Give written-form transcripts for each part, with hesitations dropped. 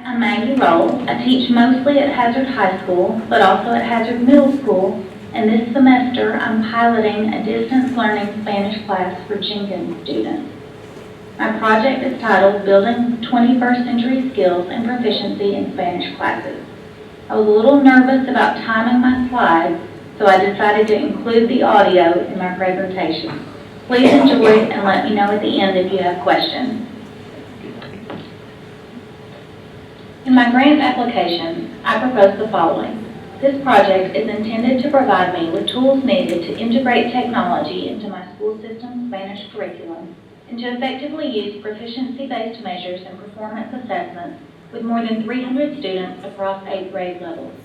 I'm Maggie. I teach mostly at Hazard High School, but also at Hazard Middle School, and this semester I'm piloting a distance learning Spanish class for Jenkins students. My project is titled Building 21st Century Skills and Proficiency in Spanish Classes. I was a little nervous about timing my slides, so I decided to include the audio in my presentation. Please enjoy it and let me know at the end if you have questions. In my grant application, I propose the following. This project is intended to provide me with tools needed to integrate technology into my school system's Spanish curriculum and to effectively use proficiency-based measures and performance assessments with more than 300 students across 8th grade levels.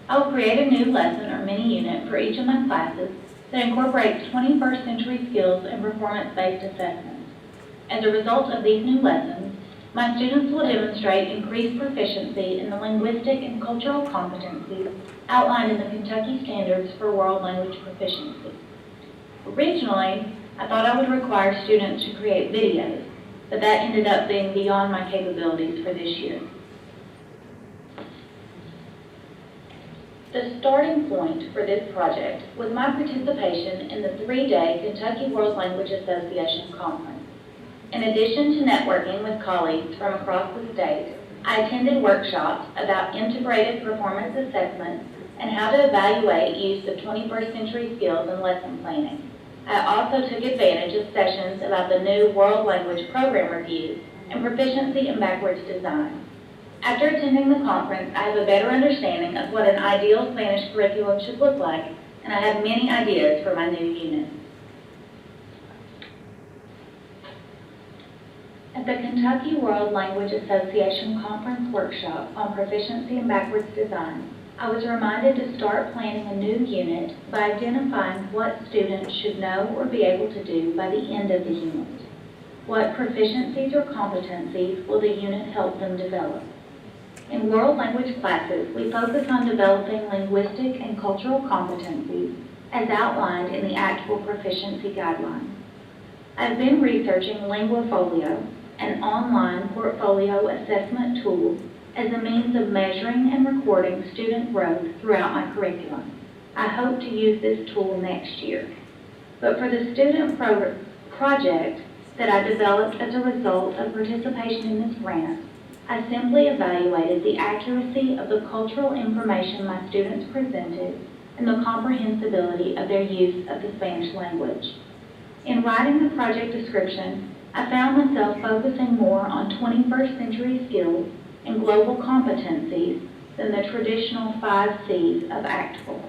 I will create a new lesson or mini-unit for each of my classes that incorporates 21st century skills and performance-based assessments. As a result of these new lessons, my students will demonstrate increased proficiency in the linguistic and cultural competencies outlined in the Kentucky Standards for World Language Proficiency. Originally, I thought I would require students to create videos, but that ended up being beyond my capabilities for this year. The starting point for this project was my participation in the 3-day Kentucky World Language Association conference. In addition to networking with colleagues from across the state, I attended workshops about integrated performance assessment and how to evaluate use of 21st century skills in lesson planning. I also took advantage of sessions about the new World Language Program Review and Proficiency in Backwards Design. After attending the conference, I have a better understanding of what an ideal Spanish curriculum should look like, and I have many ideas for my new unit. At the Kentucky World Language Association Conference Workshop on Proficiency in Backwards Design, I was reminded to start planning a new unit by identifying what students should know or be able to do by the end of the unit. What proficiencies or competencies will the unit help them develop? In world language classes, we focus on developing linguistic and cultural competencies as outlined in the Actual Proficiency Guidelines. I've been researching Linguafolio, an online portfolio assessment tool, as a means of measuring and recording student growth throughout my curriculum. I hope to use this tool next year. But for the student project that I developed as a result of participation in this grant, I simply evaluated the accuracy of the cultural information my students presented and the comprehensibility of their use of the Spanish language. In writing the project description, I found myself focusing more on 21st century skills and global competencies than the traditional 5 C's of ACTFL.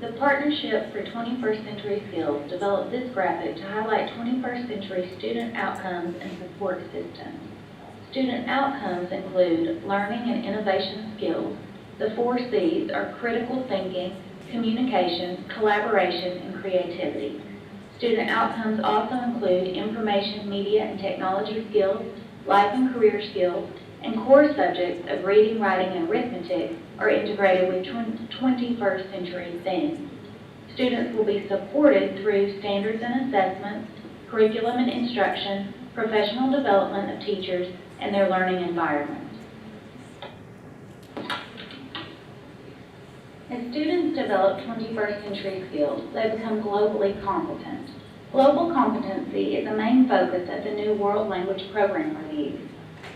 The Partnership for 21st Century Skills developed this graphic to highlight 21st century student outcomes and support systems. Student outcomes include learning and innovation skills. The 4 C's are critical thinking, communication, collaboration, and creativity. Student outcomes also include information, media, and technology skills, life and career skills, and core subjects of reading, writing, and arithmetic are integrated with 21st century themes. Students will be supported through standards and assessments, curriculum and instruction, professional development of teachers, and their learning environment. As students develop 21st century skills, they become globally competent. Global competency is a main focus of the new World Language Program Review.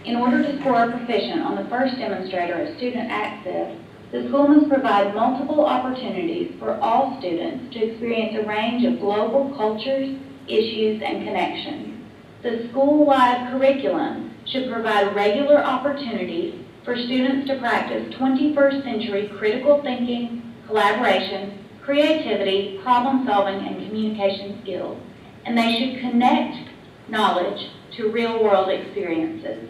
In order to score a proficient on the first demonstrator of student access, the school must provide multiple opportunities for all students to experience a range of global cultures, issues, and connections. The school-wide curriculum should provide regular opportunities for students to practice 21st century critical thinking, collaboration, creativity, problem solving, and communication skills, and they should connect knowledge to real-world experiences.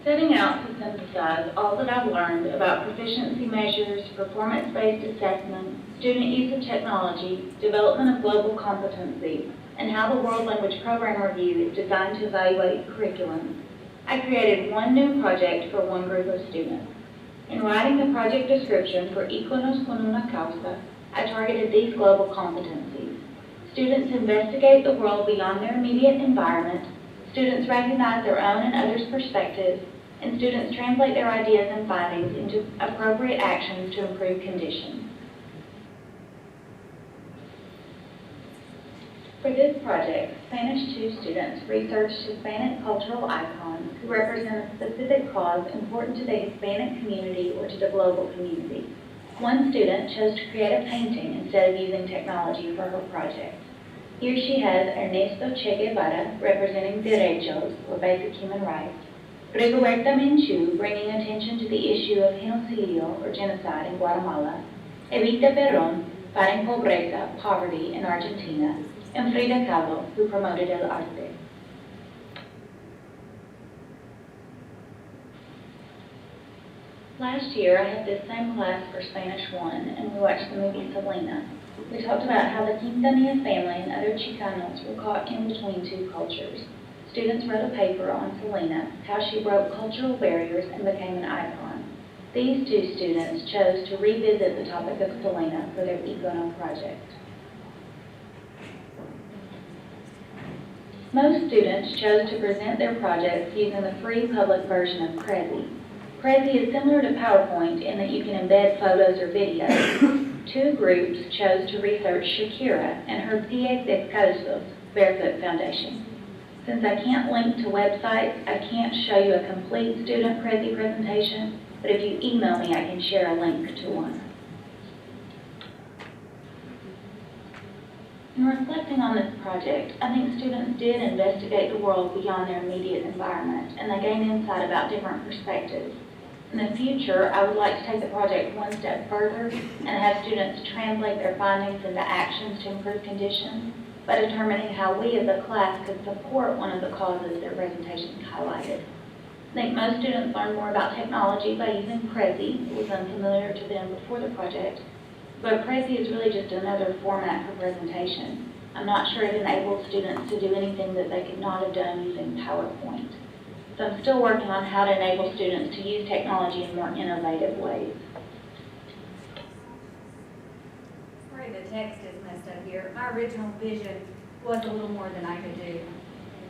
Setting out to synthesize all that I've learned about proficiency measures, performance-based assessment, student use of technology, development of global competency, and how the World Language Program Review is designed to evaluate curriculum, I created one new project for one group of students. In writing the project description for Íconos con una Causa, I targeted these global competencies: Students investigate the world beyond their immediate environment. Students recognize their own and others' perspectives, and students translate their ideas and findings into appropriate actions to improve conditions. For this project, Spanish 2 students researched Hispanic cultural icons who represent a specific cause important to the Hispanic community or to the global community. One student chose to create a painting instead of using technology for her project. Here she has Ernesto Che Guevara representing derechos, or basic human rights, Rigoberta Menchú bringing attention to the issue of genocidio, or genocide, in Guatemala, Evita Perón fighting pobreza, poverty, in Argentina, and Frida Kahlo, who promoted el arte. Last year, I had this same class for Spanish 1, and we watched the movie Selena. We talked about how the Quintanilla family and other Chicanos were caught in between two cultures. Students wrote a paper on Selena, how she broke cultural barriers and became an icon. These two students chose to revisit the topic of Selena for their Icono project. Most students chose to present their projects using the free public version of Prezi. Prezi is similar to PowerPoint in that you can embed photos or videos. Two groups chose to research Shakira and her Pies Descalzos barefoot foundation. Since I can't link to websites, I can't show you a complete student Prezi presentation, but if you email me, I can share a link to one. In reflecting on this project, I think students did investigate the world beyond their immediate environment, and they gained insight about different perspectives. In the future, I would like to take the project one step further and have students translate their findings into actions to improve conditions by determining how we as a class could support one of the causes their presentations highlighted. I think most students learn more about technology by using Prezi. It was unfamiliar to them before the project, but Prezi is really just another format for presentation. I'm not sure it enables students to do anything that they could not have done using PowerPoint. So I'm still working on how to enable students to use technology in more innovative ways. Sorry, the text is messed up here. My original vision was a little more than I could do.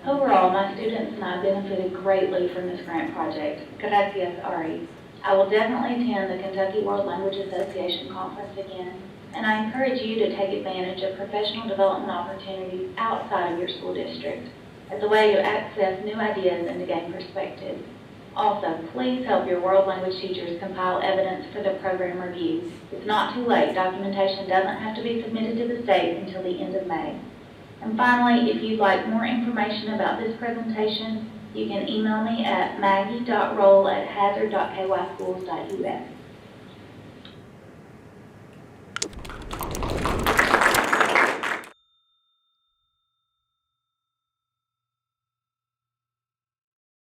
Overall, my students and I benefited greatly from this grant project. Gracias, ARI. I will definitely attend the Kentucky World Language Association conference again, and I encourage you to take advantage of professional development opportunities outside of your school district as a way to access new ideas and to gain perspective. Also, please help your world language teachers compile evidence for the program review. It's not too late. Documentation doesn't have to be submitted to the state until the end of May. And finally, if you'd like more information about this presentation, you can email me at maggie.roll@hazard.kyschools.us.